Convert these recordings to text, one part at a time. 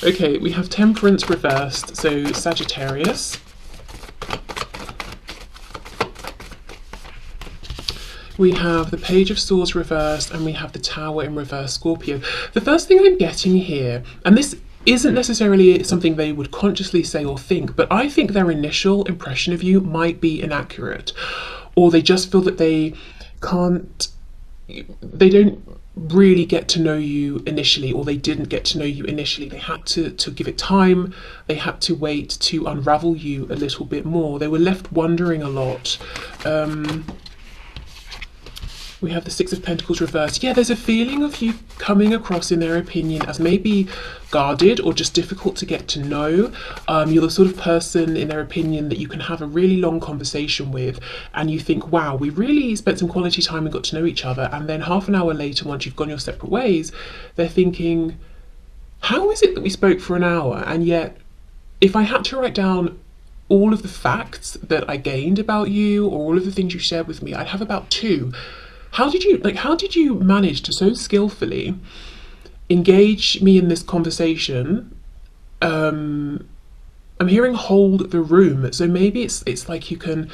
Okay, we have Temperance reversed, so Sagittarius. We have the Page of Swords reversed, and we have the Tower in reverse, Scorpio. The first thing I'm getting here, and this isn't necessarily something they would consciously say or think, but I think their initial impression of you might be inaccurate, or they just feel that they don't really get to know you initially, or they didn't get to know you initially. They had to give it time. They had to wait to unravel you a little bit more. They were left wondering a lot. We have the Six of Pentacles reversed. Yeah, there's a feeling of you coming across, in their opinion, as maybe guarded or just difficult to get to know. You're the sort of person, in their opinion, that you can have a really long conversation with, and you think, wow, we really spent some quality time and got to know each other. And then half an hour later, once you've gone your separate ways, they're thinking, how is it that we spoke for an hour? And yet, if I had to write down all of the facts that I gained about you, or all of the things you shared with me, I'd have about 2. How did you manage to so skillfully engage me in this conversation? I'm hearing hold the room, so maybe it's like you can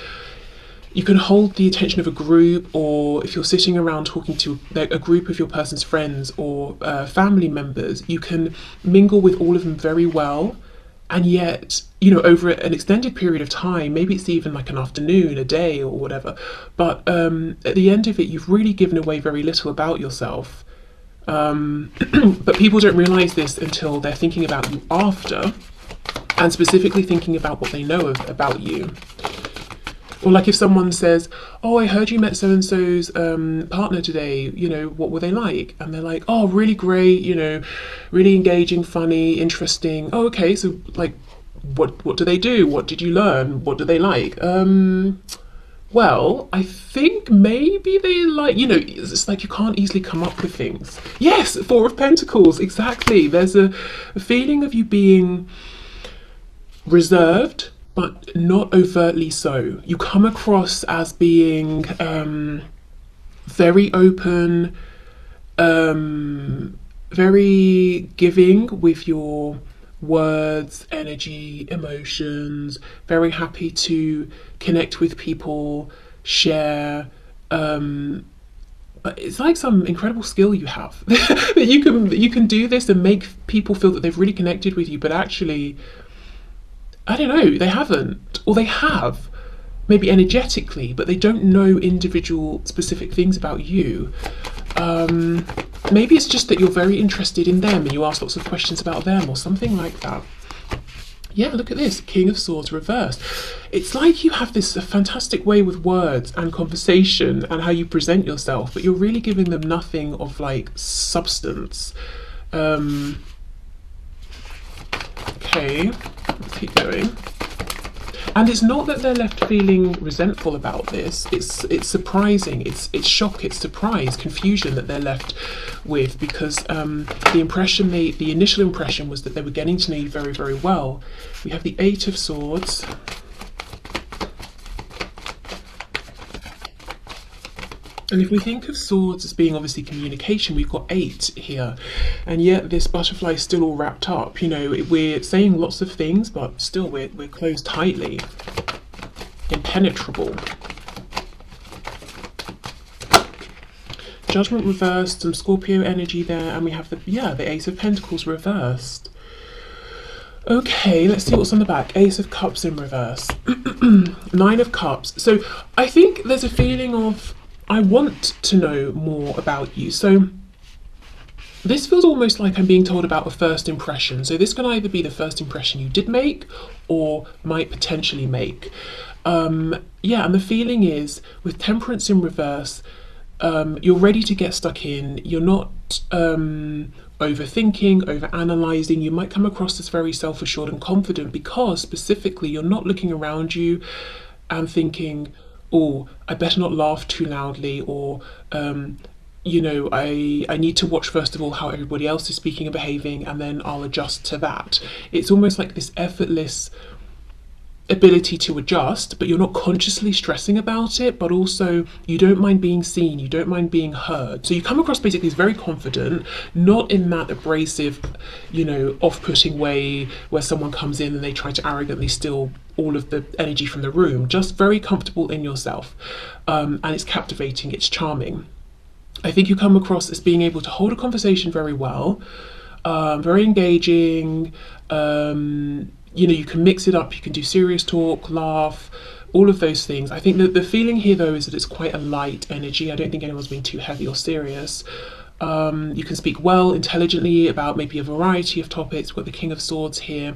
hold the attention of a group, or if you're sitting around talking to a group of your person's friends or family members, you can mingle with all of them very well. And yet, over an extended period of time, maybe it's even like an afternoon, a day, or whatever, but at the end of it, you've really given away very little about yourself. But people don't realize this until they're thinking about you after, and specifically thinking about what they know about you. Or like if someone says, oh, I heard you met so-and-so's partner today, what were they like? And they're like, oh, really great, really engaging, funny, interesting. Oh, okay, so like, what do they do? What did you learn? What do they like? Well, I think maybe they like, it's like you can't easily come up with things. Yes, Four of Pentacles, exactly. There's a feeling of you being reserved, but not overtly so. You come across as being very open, very giving with your words, energy, emotions, very happy to connect with people, share. But it's like some incredible skill you have that you can do this and make people feel that they've really connected with you, but actually, I don't know, they haven't, or they have, maybe energetically, but they don't know individual specific things about you. Maybe it's just that you're very interested in them and you ask lots of questions about them or something like that. Yeah, look at this, King of Swords reversed. It's like you have this fantastic way with words and conversation and how you present yourself, but you're really giving them nothing of like substance. Okay, let's keep going. And it's not that they're left feeling resentful about this. It's surprising. It's shock. It's surprise, confusion that they're left with, because the initial impression was that they were getting to know you very, very well. We have the Eight of Swords. And if we think of swords as being obviously communication, we've got 8 here. And yet this butterfly is still all wrapped up. We're saying lots of things, but still we're closed tightly. Impenetrable. Judgment reversed, some Scorpio energy there, and we have the Ace of Pentacles reversed. Okay, let's see what's on the back. Ace of Cups in reverse. 9 of Cups. So I think there's a feeling of, I want to know more about you. So this feels almost like I'm being told about a first impression. So this can either be the first impression you did make or might potentially make. Yeah, and the feeling is with Temperance in reverse, you're ready to get stuck in. You're not overthinking, over-analysing. You might come across as very self-assured and confident because specifically you're not looking around you and thinking, oh, I better not laugh too loudly, or I need to watch first of all how everybody else is speaking and behaving, and then I'll adjust to that. It's almost like this effortless ability to adjust, but you're not consciously stressing about it, but also you don't mind being seen, you don't mind being heard. So you come across basically as very confident, not in that abrasive, off-putting way where someone comes in and they try to arrogantly steal all of the energy from the room, just very comfortable in yourself. And it's captivating, it's charming. I think you come across as being able to hold a conversation very well, very engaging. You can mix it up, you can do serious talk, laugh, all of those things. I think that the feeling here though is that it's quite a light energy. I don't think anyone's being too heavy or serious. You can speak well, intelligently about maybe a variety of topics. We've got the King of Swords here,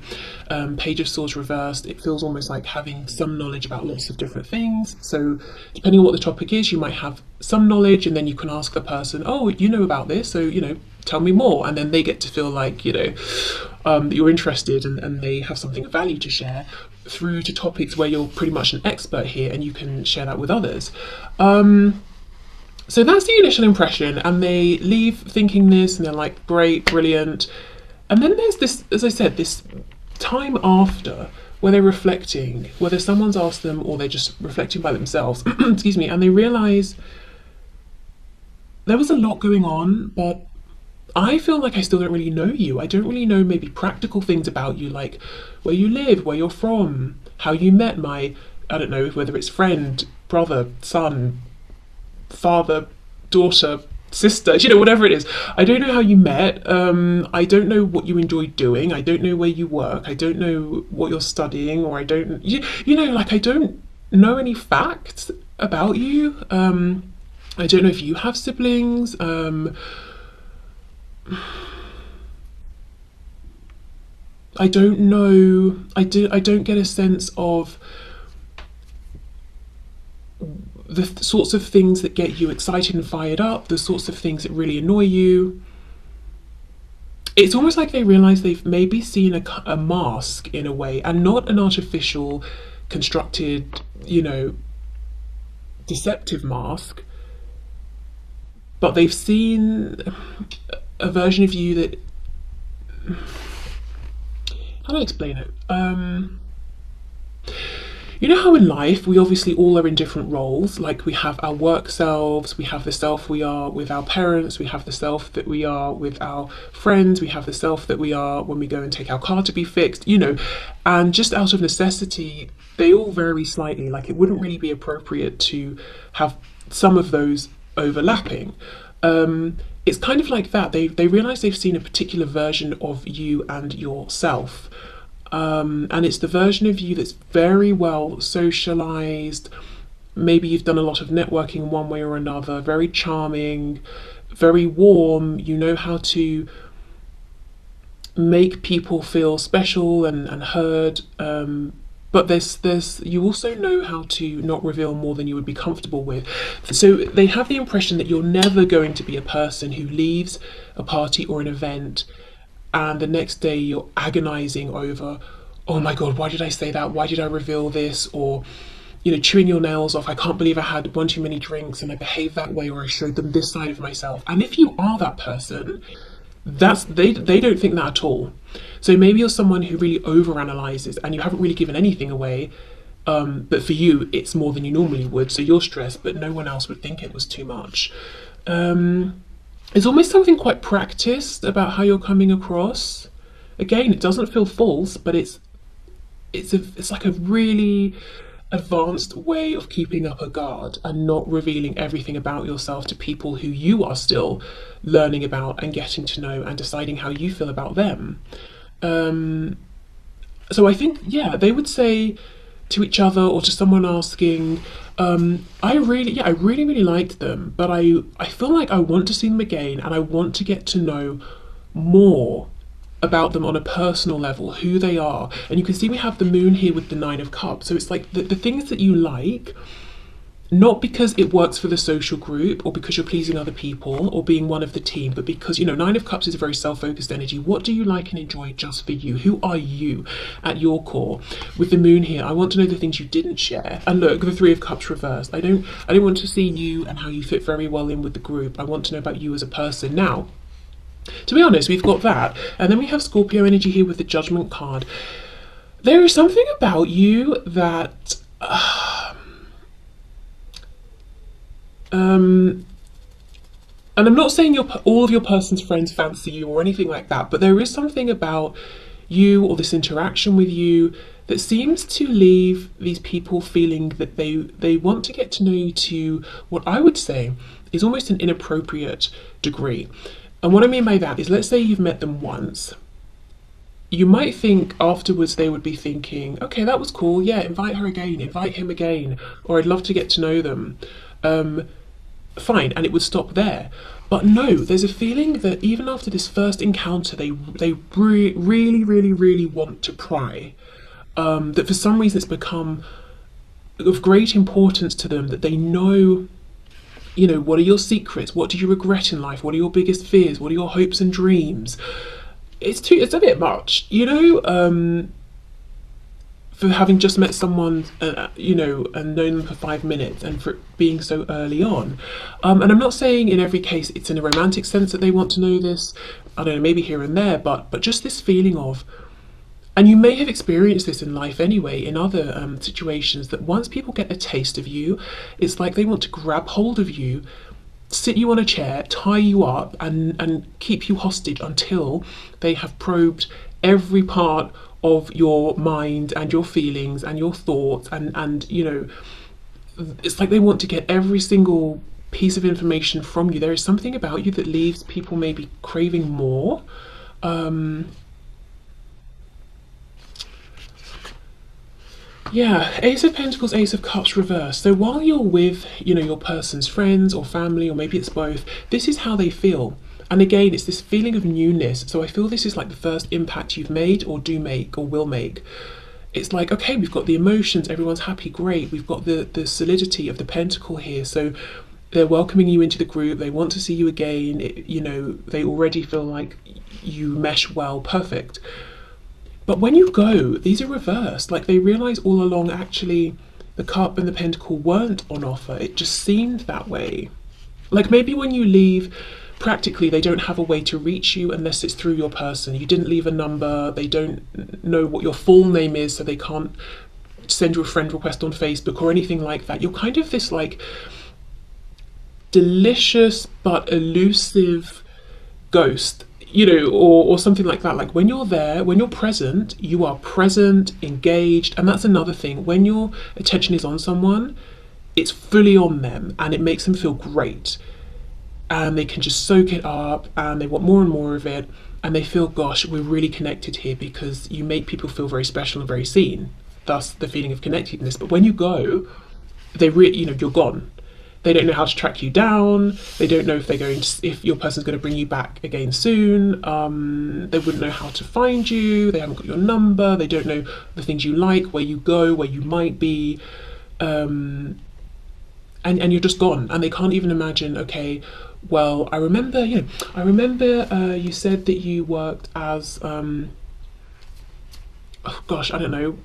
Page of Swords reversed. It feels almost like having some knowledge about lots of different things. So depending on what the topic is, you might have some knowledge, and then you can ask the person, oh, you know about this, so tell me more. And then they get to feel like that you're interested, and they have something of value to share, through to topics where you're pretty much an expert here and you can share that with others. So that's the initial impression, and they leave thinking this, and they're like, great, brilliant. And then there's this, as I said, this time after where they're reflecting, whether someone's asked them or they're just reflecting by themselves, excuse me, and they realise there was a lot going on, but I feel like I still don't really know you. I don't really know maybe practical things about you, like where you live, where you're from, how you met my, I don't know, whether it's friend, brother, son, father, daughter, sister, whatever it is. I don't know how you met. I don't know what you enjoy doing. I don't know where you work. I don't know what you're studying, or I don't, I don't know any facts about you. I don't know if you have siblings. I don't know. I don't get a sense of the sorts of things that get you excited and fired up, the sorts of things that really annoy you. It's almost like they realise they've maybe seen a mask in a way, and not an artificial, constructed, deceptive mask, but they've seen a version of you that, how do I explain it? You know how in life we obviously all are in different roles, like we have our work selves, we have the self we are with our parents, we have the self that we are with our friends, we have the self that we are when we go and take our car to be fixed, and just out of necessity, they all vary slightly. Like it wouldn't really be appropriate to have some of those overlapping. It's kind of like that. They realise they've seen a particular version of you and yourself. And it's the version of you that's very well socialized. Maybe you've done a lot of networking one way or another, very charming, very warm. You know how to make people feel special and heard. But you also know how to not reveal more than you would be comfortable with. So they have the impression that you're never going to be a person who leaves a party or an event and the next day you're agonizing over, oh my God, why did I say that? Why did I reveal this? Or, chewing your nails off. I can't believe I had one too many drinks and I behaved that way, or I showed them this side of myself. And if you are that person, they don't think that at all. So maybe you're someone who really overanalyzes and you haven't really given anything away, but for you it's more than you normally would, so you're stressed, but no one else would think it was too much. It's almost something quite practiced about how you're coming across. Again, it doesn't feel false, but it's like a really advanced way of keeping up a guard and not revealing everything about yourself to people who you are still learning about and getting to know and deciding how you feel about them. So I think, they would say to each other or to someone asking, I really liked them, but I feel like I want to see them again, and I want to get to know more about them on a personal level, who they are. And you can see we have the moon here with the 9 of Cups. So it's like the things that you like, not because it works for the social group or because you're pleasing other people or being one of the team, but because, 9 of Cups is a very self-focused energy. What do you like and enjoy just for you? Who are you at your core? With the moon here, I want to know the things you didn't share. And look, the 3 of Cups reversed. I don't want to see you and how you fit very well in with the group. I want to know about you as a person. Now, to be honest, we've got that. And then we have Scorpio energy here with the Judgment card. There is something about you that um and I'm not saying all of your person's friends fancy you or anything like that, but there is something about you or this interaction with you that seems to leave these people feeling that they want to get to know you to what I would say is almost an inappropriate degree. And what I mean by that is, let's say you've met them once. You might think afterwards they would be thinking, okay, that was cool, yeah, invite her again, invite him again, or I'd love to get to know them. Fine, and it would stop there. But no, there's a feeling that even after this first encounter, they really want to pry. That for some reason it's become of great importance to them that they know, what are your secrets? What do you regret in life? What are your biggest fears? What are your hopes and dreams? It's a bit much, for having just met someone, and known them for 5 minutes, and for it being so early on. And I'm not saying in every case it's in a romantic sense that they want to know this. I don't know, maybe here and there, but just this feeling of, and you may have experienced this in life anyway, in other situations, that once people get a taste of you, it's like they want to grab hold of you, sit you on a chair, tie you up, and keep you hostage until they have probed every part of your mind and your feelings and your thoughts, and it's like they want to get every single piece of information from you. There is something about you that leaves people maybe craving more. Yeah, Ace of Pentacles, Ace of Cups reverse. So while you're with, your person's friends or family, or maybe it's both, this is how they feel. And again, it's this feeling of newness. So I feel this is like the first impact you've made, or do make, or will make. It's like, okay, we've got the emotions, everyone's happy, great. We've got the solidity of the pentacle here. So they're welcoming you into the group. They want to see you again. They already feel like you mesh well, perfect. But when you go, these are reversed. Like, they realise all along, actually, the cup and the pentacle weren't on offer. It just seemed that way. Like, maybe when you leave, practically they don't have a way to reach you unless it's through your person. You didn't leave a number. They don't know what your full name is, so they can't send you a friend request on Facebook or anything like that. You're kind of this, like, delicious but elusive ghost, or something like that. Like, when you're there, when you're present, you are present, engaged. And that's another thing. When your attention is on someone, it's fully on them, and it makes them feel great. And they can just soak it up, and they want more and more of it. And they feel, gosh, we're really connected here, because you make people feel very special and very seen. Thus, the feeling of connectedness. But when you go, you're gone. They don't know how to track you down. They don't know if your person's going to bring you back again soon. They wouldn't know how to find you. They haven't got your number. They don't know the things you like, where you go, where you might be. And you're just gone. And they can't even imagine, okay, well, I remember you said that you worked as, oh gosh, I don't know,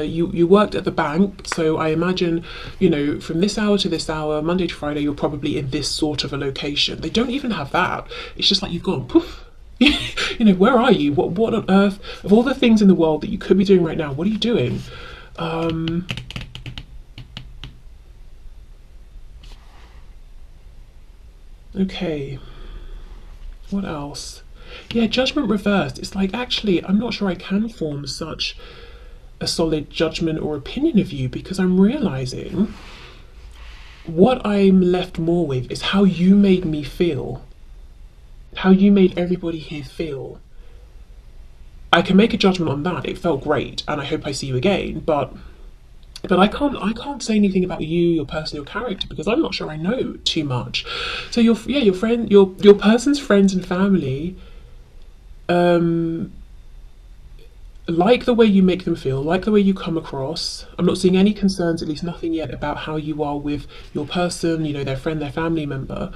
you worked at the bank, so I imagine, from this hour to this hour, Monday to Friday, you're probably in this sort of a location. They don't even have that. It's just like you've gone poof. Where are you? What on earth, of all the things in the world that you could be doing right now, what are you doing? Okay, what else? Yeah, judgment reversed. It's like, actually, I'm not sure I can form such a solid judgment or opinion of you, because I'm realizing what I'm left more with is how you made me feel, how you made everybody here feel. I can make a judgment on that. It felt great, and I hope I see you again, but I can't say anything about you, your person, your character, because I'm not sure I know too much. So your friend, your person's friends and family, like the way you make them feel, like the way you come across. I'm not seeing any concerns, at least nothing yet, about how you are with your person, their friend, their family member.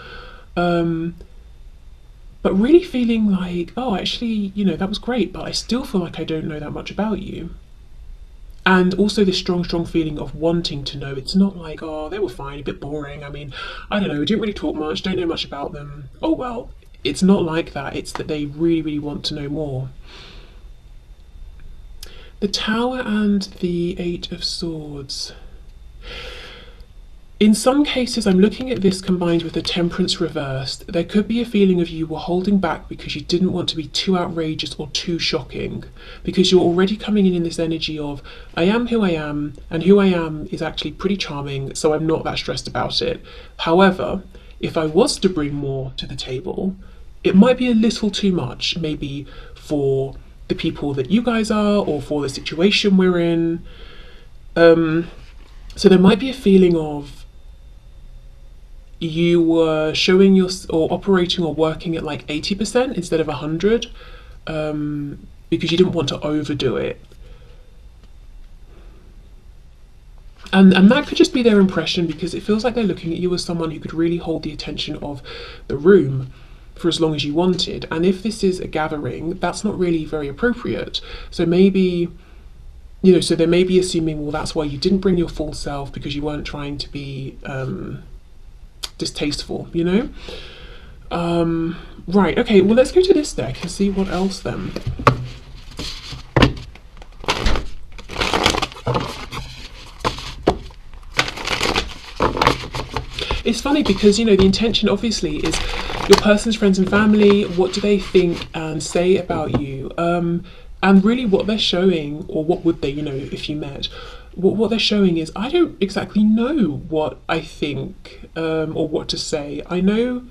But really feeling like, oh, actually, that was great, but I still feel like I don't know that much about you. And also this strong feeling of wanting to know. It's not like, oh, they were fine, a bit boring. I mean, I don't know, didn't really talk much, don't know much about them. Oh, well, it's not like that. It's that they really, really want to know more. The Tower and the Eight of Swords. In some cases, I'm looking at this combined with the Temperance reversed. There could be a feeling of you were holding back because you didn't want to be too outrageous or too shocking, because you're already coming in this energy of, I am who I am, and who I am is actually pretty charming, so I'm not that stressed about it. However, if I was to bring more to the table, it might be a little too much, maybe for the people that you guys are, or for the situation we're in. So there might be a feeling of you were showing your, or operating or working at like 80% instead of 100, because you didn't want to overdo it. And that could just be their impression, because it feels like they're looking at you as someone who could really hold the attention of the room for as long as you wanted. And if this is a gathering, that's not really very appropriate. So maybe, you know, so they may be assuming, well, that's why you didn't bring your full self, because you weren't trying to be distasteful, you know? Right, okay, well, let's go to this deck and see what else then. It's funny because, you know, the intention obviously is your person's friends and family. What do they think and say about you? And really what they're showing, or what would they, you know, if you met, what they're showing is, I don't exactly know what I think, or what to say. I know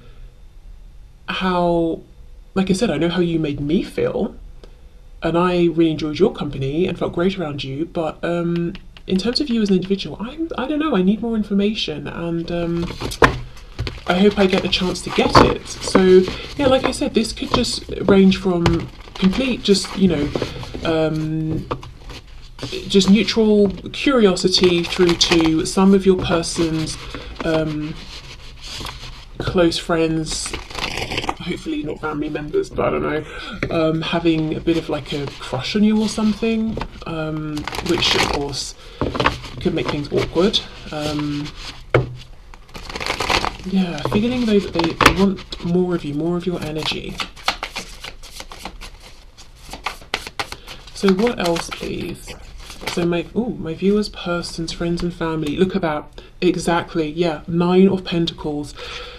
how, like I said, I know how you made me feel, and I really enjoyed your company and felt great around you, but in terms of you as an individual, I don't know, I need more information, and I hope I get a chance to get it. So yeah, like I said, this could just range from complete, just, you know, just neutral curiosity, through to some of your person's close friends, hopefully not family members, but I don't know, having a bit of like a crush on you or something, which of course could make things awkward. Yeah, feeling though that they want more of you, more of your energy. So what else, please? So my viewers, persons, friends and family. Look at that. Exactly. Yeah, 9 of Pentacles.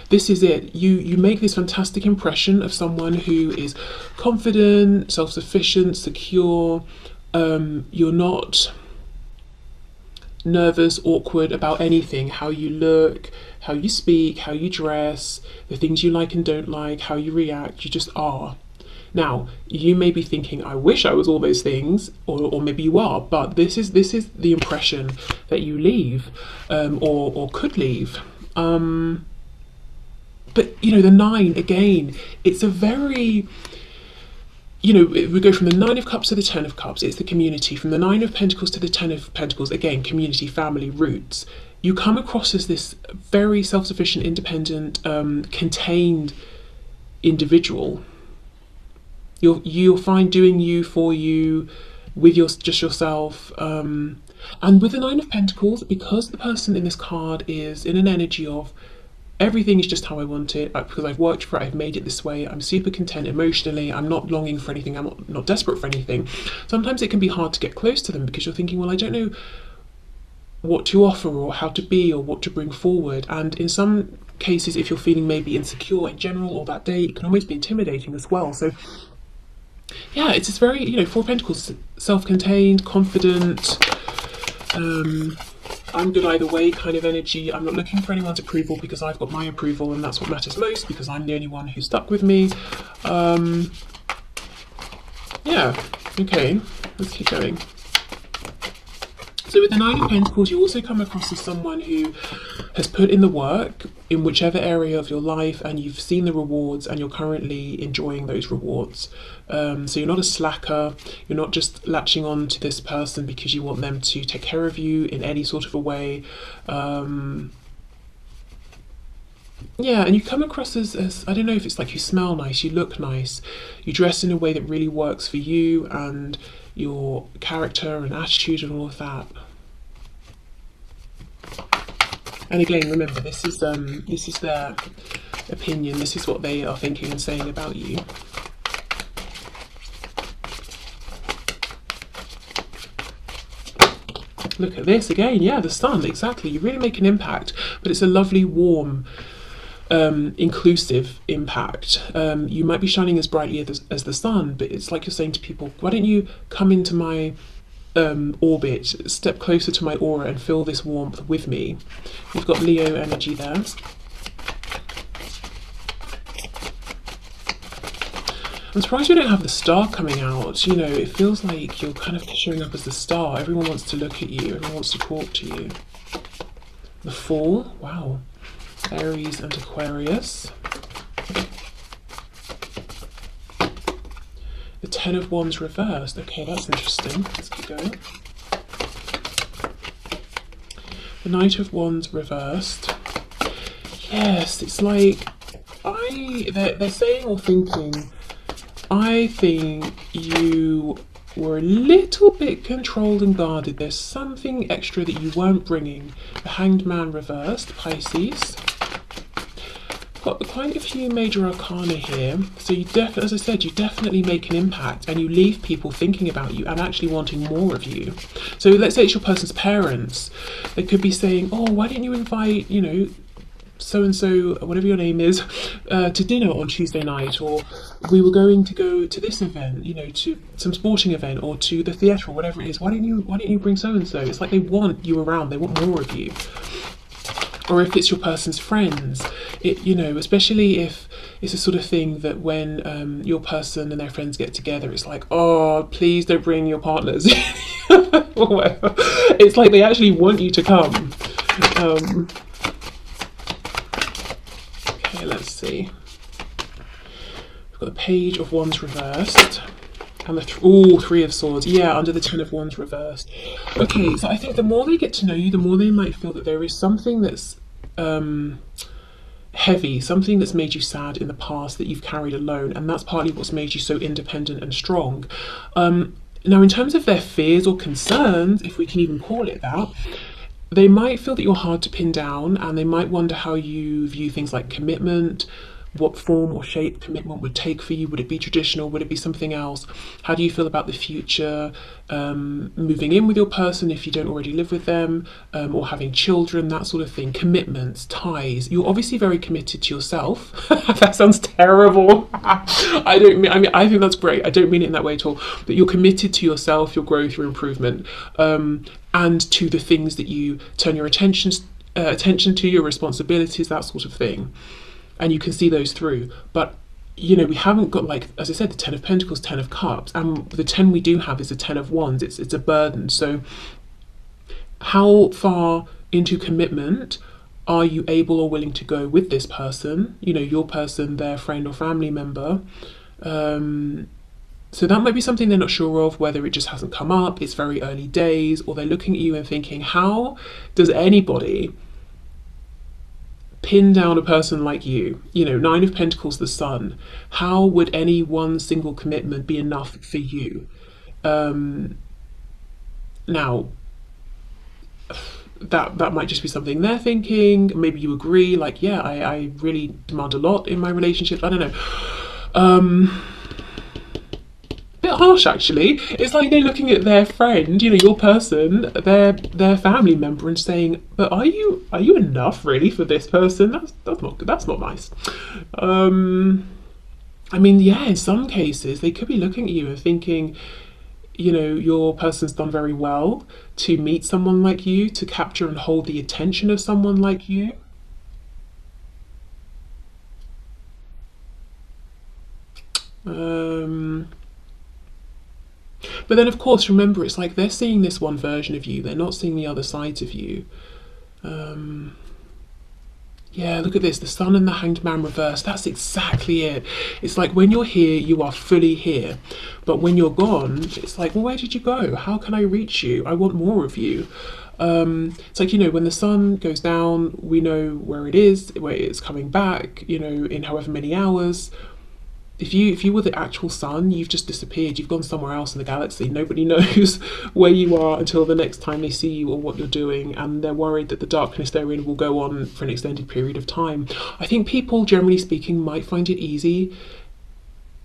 This is it. You make this fantastic impression of someone who is confident, self-sufficient, secure. You're not nervous, awkward about anything. How you look, how you speak, how you dress, the things you like and don't like, how you react. You just are. Now, you may be thinking, I wish I was all those things, or maybe you are, but this is the impression that you leave, or could leave. But, you know, the 9, again, it's a very, you know, we go from the 9 of Cups to the 10 of Cups, it's the community. From the 9 of Pentacles to the 10 of Pentacles, again, community, family, roots. You come across as this very self-sufficient, independent, contained individual. You'll find doing you, for you, with just yourself. And with the 9 of Pentacles, because the person in this card is in an energy of, everything is just how I want it, because I've worked for it, I've made it this way, I'm super content emotionally, I'm not longing for anything, I'm not desperate for anything. Sometimes it can be hard to get close to them, because you're thinking, well, I don't know what to offer, or how to be, or what to bring forward. And in some cases, if you're feeling maybe insecure in general, or that day, it can always be intimidating as well. So yeah, it's this very, you know, 4 of Pentacles, self-contained, confident, I'm good either way kind of energy. I'm not looking for anyone's approval, because I've got my approval, and that's what matters most, because I'm the only one who's stuck with me. Yeah, okay, let's keep going. So with the 9 of Pentacles, you also come across as someone who has put in the work in whichever area of your life, and you've seen the rewards, and you're currently enjoying those rewards. So you're not a slacker, you're not just latching on to this person because you want them to take care of you in any sort of a way. Yeah, and you come across as, I don't know if it's like you smell nice, you look nice, you dress in a way that really works for you and your character and attitude and all of that. And again, remember, this is their opinion, this is what they are thinking and saying about you. Look at this again. Yeah, the sun, exactly. You really make an impact, but it's a lovely, warm, inclusive impact. You might be shining as brightly as the sun, but it's like you're saying to people, why don't you come into my orbit, step closer to my aura and feel this warmth with me. We've got Leo energy there. I'm surprised we don't have the star coming out. You know, it feels like you're kind of showing up as the star. Everyone wants to look at you. Everyone wants to talk to you. The Fool. Wow. Aries and Aquarius. The Ten of Wands reversed. Okay, that's interesting. Let's keep going. The Knight of Wands reversed. Yes, it's like they're saying or thinking, I think you were a little bit controlled and guarded. There's something extra that you weren't bringing. The Hanged Man reversed, Pisces. Got quite a few major arcana here. So you definitely, as I said, you definitely make an impact and you leave people thinking about you and actually wanting more of you. So let's say it's your person's parents. They could be saying, oh, why didn't you invite, you know, so-and-so, whatever your name is, to dinner on Tuesday night, or we were going to go to this event, you know, to some sporting event or to the theatre or whatever it is. Why didn't you bring so-and-so? It's like they want you around, they want more of you. Or if it's your person's friends, you know, especially if it's a sort of thing that when your person and their friends get together, it's like, oh, please don't bring your partners. Or whatever. It's like they actually want you to come. Okay, let's see. We've got the Page of Wands reversed. And the Three of Swords. Yeah, under the Ten of Wands reversed. Okay, so I think the more they get to know you, the more they might feel that there is something that's heavy, something that's made you sad in the past that you've carried alone, and that's partly what's made you so independent and strong. Now, in terms of their fears or concerns, if we can even call it that, they might feel that you're hard to pin down, and they might wonder how you view things like commitment, what form or shape commitment would take for you. Would it be traditional? Would it be something else? How do you feel about the future? Moving in with your person if you don't already live with them, or having children, that sort of thing. Commitments, ties. You're obviously very committed to yourself. That sounds terrible. I think that's great. I don't mean it in that way at all. But you're committed to yourself, your growth, your improvement, and to the things that you turn your attention to, your responsibilities, that sort of thing. And you can see those through. But, you know, we haven't got, like, as I said, the Ten of Pentacles, Ten of Cups, and the 10 we do have is the Ten of Wands. It's a burden. So how far into commitment are you able or willing to go with this person, you know, your person, their friend or family member? So that might be something they're not sure of, whether it just hasn't come up, it's very early days, or they're looking at you and thinking, how does anybody pin down a person like you? You know, Nine of Pentacles, the Sun. How would any one single commitment be enough for you? Now, that might just be something they're thinking. Maybe you agree, like, yeah, I really demand a lot in my relationship. I don't know. Bit harsh, actually. It's like they're looking at their friend, you know, your person, their family member, and saying, but are you enough really for this person? That's not good. That's not nice. I mean, yeah, in some cases they could be looking at you and thinking, you know, your person's done very well to meet someone like you, to capture and hold the attention of someone like you. But then, of course, remember, it's like they're seeing this one version of you. They're not seeing the other sides of you. Yeah, look at this. The Sun and the Hanged Man reversed. That's exactly it. It's like when you're here, you are fully here. But when you're gone, it's like, well, where did you go? How can I reach you? I want more of you. It's like, you know, when the sun goes down, we know where it is, where it's coming back, you know, in however many hours. If you were the actual sun, you've just disappeared. You've gone somewhere else in the galaxy. Nobody knows where you are until the next time they see you or what you're doing, and they're worried that the darkness they're in will go on for an extended period of time. I think people, generally speaking, might find it easy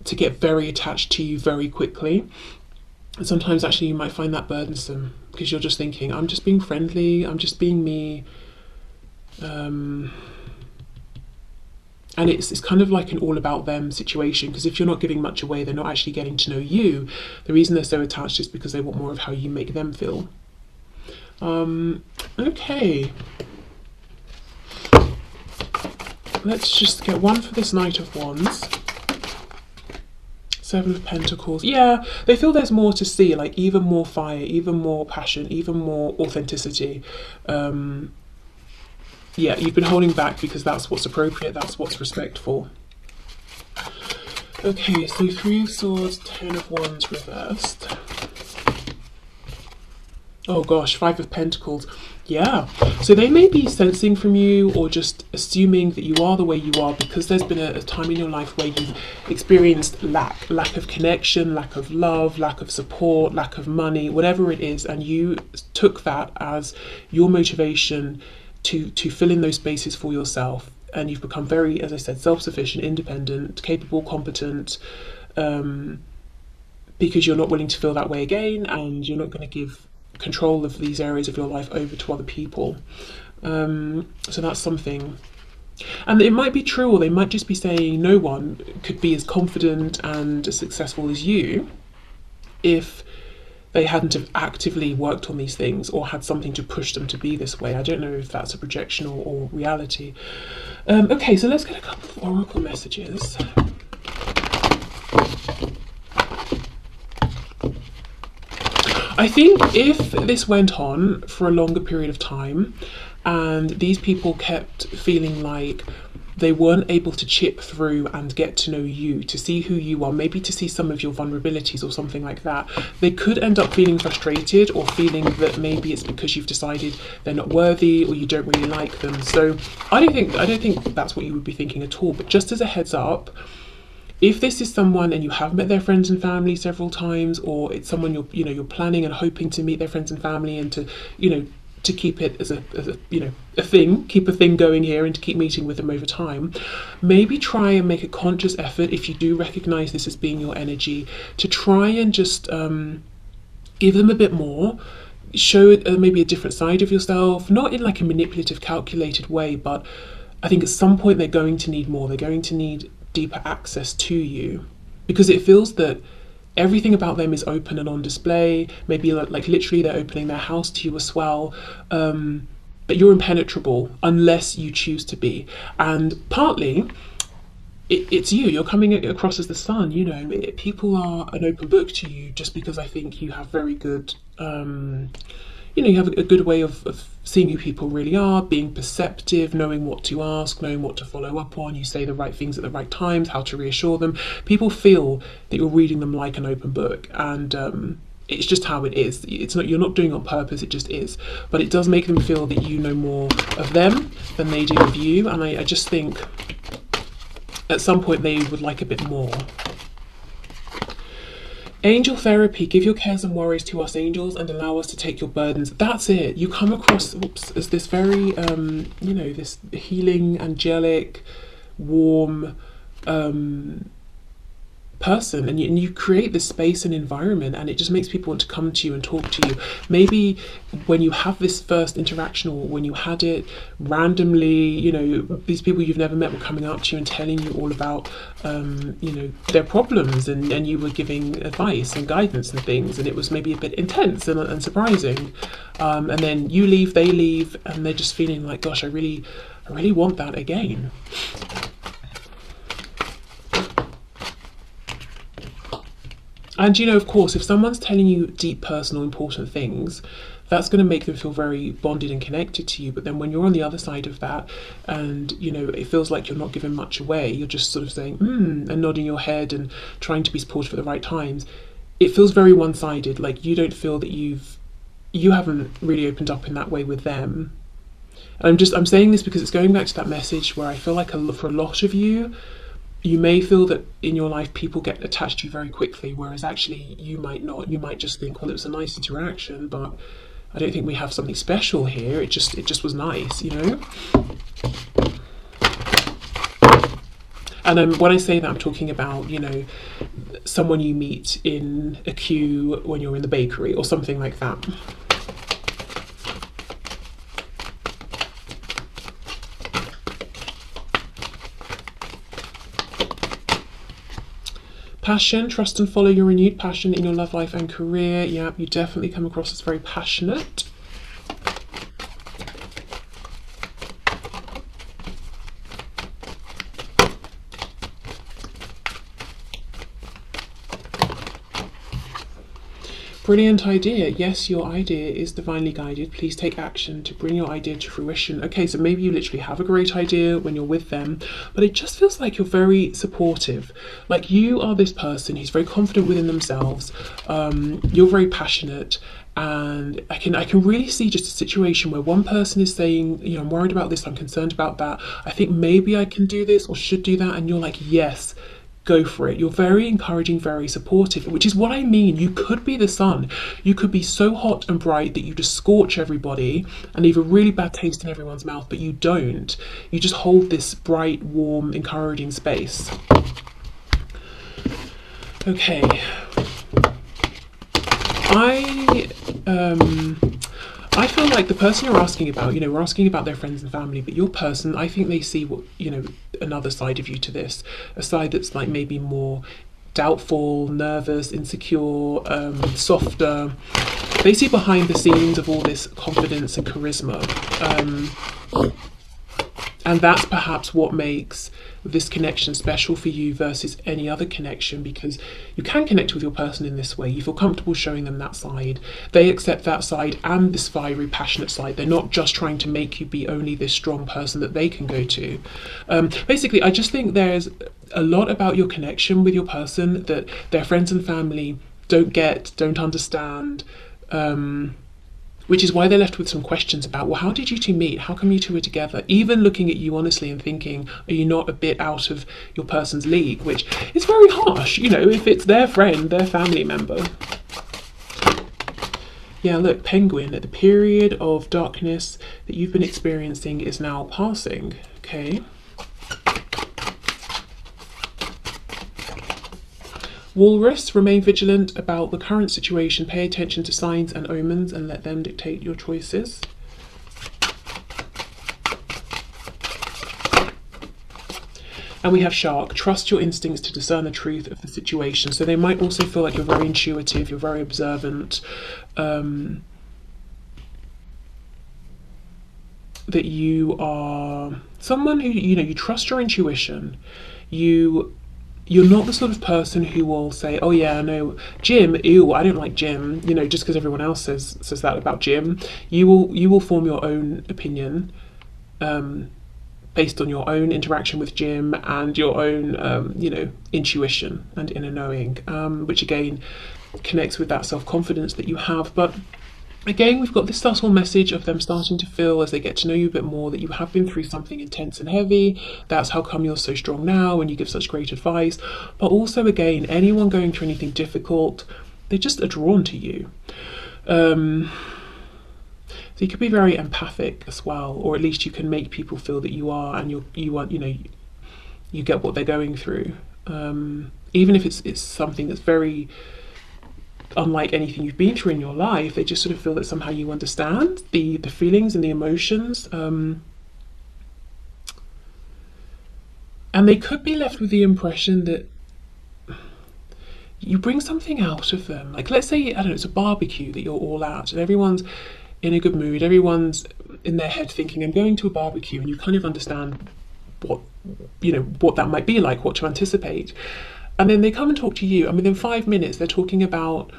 to get very attached to you very quickly. And sometimes actually you might find that burdensome. because you're just thinking, I'm just being friendly, I'm just being me. And it's kind of like an all about them situation, because if you're not giving much away, they're not actually getting to know you. The reason they're so attached is because they want more of how you make them feel. Okay. Let's just get one for this Knight of Wands. Seven of Pentacles. Yeah, they feel there's more to see, like even more fire, even more passion, even more authenticity. Yeah, you've been holding back because that's what's appropriate, that's what's respectful. Okay, so Three of Swords, Ten of Wands reversed. Oh gosh, Five of Pentacles. Yeah, so they may be sensing from you or just assuming that you are the way you are because there's been a time in your life where you've experienced lack of connection, lack of love, lack of support, lack of money, whatever it is, and you took that as your motivation to fill in those spaces for yourself, and you've become very, as I said, self-sufficient, independent, capable, competent, because you're not willing to feel that way again, and you're not going to give control of these areas of your life over to other people. So that's something. And it might be true, or they might just be saying no one could be as confident and as successful as you if they hadn't have actively worked on these things or had something to push them to be this way. I don't know if that's a projection or reality. Okay, so let's get a couple of oracle messages. I think if this went on for a longer period of time and these people kept feeling like they weren't able to chip through and get to know you, to see who you are, maybe to see some of your vulnerabilities or something like that, they could end up feeling frustrated or feeling that maybe it's because you've decided they're not worthy or you don't really like them. So I don't think that's what you would be thinking at all. But just as a heads up, if this is someone and you have met their friends and family several times, or it's someone you're planning and hoping to meet their friends and family and to keep it as a thing, keep a thing going here and to keep meeting with them over time, maybe try and make a conscious effort, if you do recognize this as being your energy, to try and just give them a bit more, show maybe a different side of yourself, not in like a manipulative, calculated way, but I think at some point they're going to need more. They're going to need deeper access to you, because it feels that everything about them is open and on display. Maybe like literally they're opening their house to you as well, but you're impenetrable unless you choose to be. And partly it's you're coming across as the sun, people are an open book to you just because I think you have very good you have a good way of seeing who people really are, being perceptive, knowing what to ask, knowing what to follow up on. You say the right things at the right times, how to reassure them. People feel that you're reading them like an open book, and it's just how it is. You're not doing it on purpose, it just is. But it does make them feel that you know more of them than they do of you, and I just think at some point they would like a bit more. Angel therapy, give your cares and worries to us angels and allow us to take your burdens. That's it. You come across as this very, this healing, angelic, warm person, and you create this space and environment, and it just makes people want to come to you and talk to you. Maybe when you have this first interaction, or when you had it randomly, these people you've never met were coming up to you and telling you all about their problems, and you were giving advice and guidance and things, and it was maybe a bit intense and surprising, and then you leave, they leave, and they're just feeling like, gosh, I really want that again. And of course, if someone's telling you deep, personal, important things, that's going to make them feel very bonded and connected to you. But then when you're on the other side of that, and it feels like you're not giving much away, you're just sort of saying and nodding your head and trying to be supportive at the right times, it feels very one-sided. Like you don't feel that you haven't really opened up in that way with them. And I'm saying this because it's going back to that message where I feel like for a lot of you, you may feel that in your life people get attached to you very quickly, whereas actually you might not. You might just think, well, it was a nice interaction, but I don't think we have something special here. It just was nice, And when I say that, I'm talking about, someone you meet in a queue when you're in the bakery or something like that. Passion, trust and follow your renewed passion in your love life and career. Yeah, you definitely come across as very passionate. Brilliant idea. Yes, your idea is divinely guided. Please take action to bring your idea to fruition. Okay, so maybe you literally have a great idea when you're with them, but it just feels like you're very supportive. Like you are this person who's very confident within themselves. You're very passionate, and I can really see just a situation where one person is saying, you know, I'm worried about this, I'm concerned about that, I think maybe I can do this or should do that, and you're like, yes, go for it. You're very encouraging, very supportive, which is what I mean. You could be the sun. You could be so hot and bright that you just scorch everybody and leave a really bad taste in everyone's mouth, but you don't. You just hold this bright, warm, encouraging space. Okay. I feel like the person you're asking about, you know, we're asking about their friends and family, but your person, I think they see what, you know, another side of you to this, a side that's like maybe more doubtful, nervous, insecure, softer. They see behind the scenes of all this confidence and charisma. And that's perhaps what makes this connection special for you versus any other connection, because you can connect with your person in this way. You feel comfortable showing them that side. They accept that side and this fiery, passionate side. They're not just trying to make you be only this strong person that they can go to. Basically, I just think there's a lot about your connection with your person that their friends and family don't get, don't understand. Which is why they're left with some questions about, well, how did you two meet? How come you two were together? Even looking at you honestly and thinking, are you not a bit out of your person's league? Which is very harsh, you know, if it's their friend, their family member. Yeah, look, Penguin, the period of darkness that you've been experiencing is now passing, okay? Walrus, remain vigilant about the current situation. Pay attention to signs and omens and let them dictate your choices. And we have Shark, trust your instincts to discern the truth of the situation. So they might also feel like you're very intuitive, you're very observant, that you are someone who, you know, you trust your intuition. You're not the sort of person who will say, oh yeah, no, gym, ew, I don't like gym, you know, just because everyone else says that about gym. You will form your own opinion based on your own interaction with gym and your own, you know, intuition and inner knowing, which again connects with that self-confidence that you have. But again, we've got this subtle message of them starting to feel, as they get to know you a bit more, that you have been through something intense and heavy. That's how come you're so strong now and you give such great advice. But also, again, anyone going through anything difficult, they just are drawn to you. So you could be very empathic as well, or at least you can make people feel that you are, and you are, you know, you get what they're going through. Even if it's something that's very unlike anything you've been through in your life, they just sort of feel that somehow you understand the feelings and the emotions. And they could be left with the impression that you bring something out of them. Like, let's say, I don't know, it's a barbecue that you're all at and everyone's in a good mood, everyone's in their head thinking, I'm going to a barbecue, and you kind of understand what, you know, what that might be like, what to anticipate. And then they come and talk to you, and within 5 minutes they're talking about,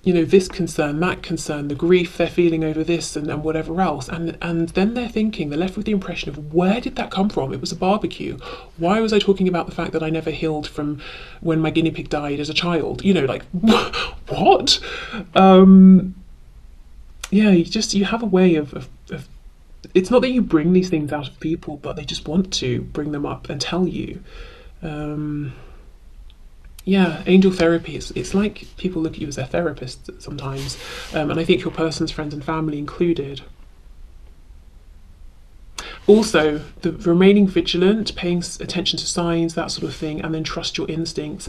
you know, this concern, that concern, the grief they're feeling over this and whatever else. And then they're left with the impression of, where did that come from? It was a barbecue. Why was I talking about the fact that I never healed from when my guinea pig died as a child? You know, like, what? Yeah, you have a way of it's not that you bring these things out of people, but they just want to bring them up and tell you. Yeah, angel therapy, it's like people look at you as their therapist sometimes, and I think your person's friends and family included. Also, the remaining vigilant, paying attention to signs, that sort of thing, and then trust your instincts.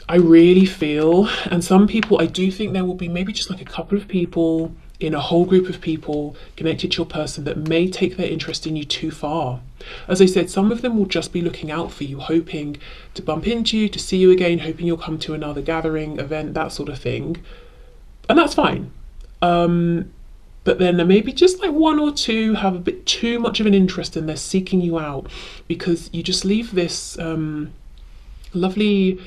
I really feel, and some people, I do think there will be maybe just like a couple of people in a whole group of people connected to your person that may take their interest in you too far. As I said, some of them will just be looking out for you, hoping to bump into you, to see you again, hoping you'll come to another gathering, event, that sort of thing. And that's fine. But then there may be just like one or two have a bit too much of an interest and they're seeking you out because you just leave this lovely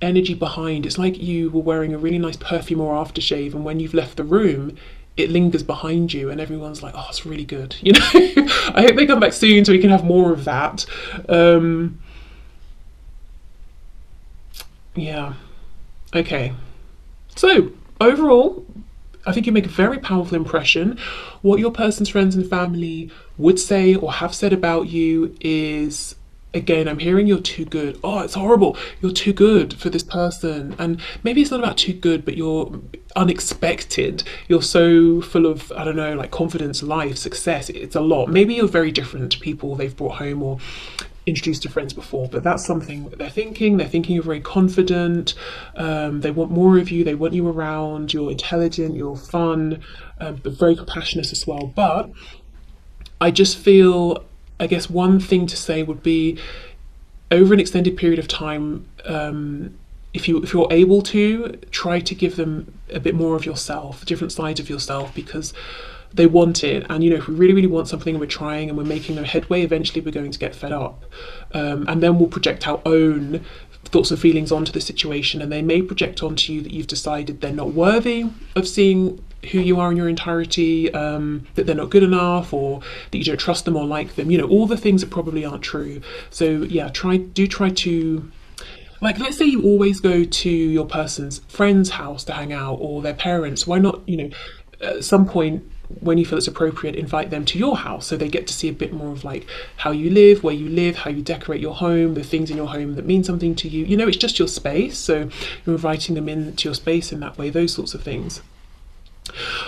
energy behind. It's like you were wearing a really nice perfume or aftershave, and when you've left the room, it lingers behind you, and everyone's like, "Oh, it's really good." You know, I hope they come back soon so we can have more of that. Yeah. Okay. So overall, I think you make a very powerful impression. What your person's friends and family would say or have said about you is, again, I'm hearing you're too good. Oh, it's horrible. You're too good for this person. And maybe it's not about too good, but you're unexpected. You're so full of, I don't know, like confidence, life, success. It's a lot. Maybe you're very different to people they've brought home or introduced to friends before, but that's something that they're thinking. They're thinking you're very confident. They want more of you. They want you around. You're intelligent. You're fun, but very compassionate as well. But I just feel, I guess one thing to say would be, over an extended period of time, if you're able to, try to give them a bit more of yourself, different sides of yourself, because they want it. And you know, if we really want something and we're trying and we're making no headway, eventually we're going to get fed up, and then we'll project our own thoughts and feelings onto the situation, and they may project onto you that you've decided they're not worthy of seeing who you are in your entirety, that they're not good enough, or that you don't trust them or like them, you know, all the things that probably aren't true. So yeah, try to, like, let's say you always go to your person's friend's house to hang out, or their parents. Why not, you know, at some point when you feel it's appropriate, invite them to your house so they get to see a bit more of like how you live, where you live, how you decorate your home, the things in your home that mean something to you. You know, it's just your space, so you're inviting them into your space in that way, those sorts of things.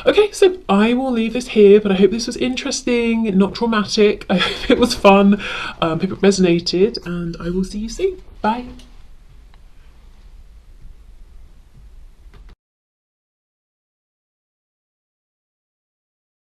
Okay, so I will leave this here, but I hope this was interesting, not traumatic. I hope it was fun, I hope it resonated, and I will see you soon. Bye.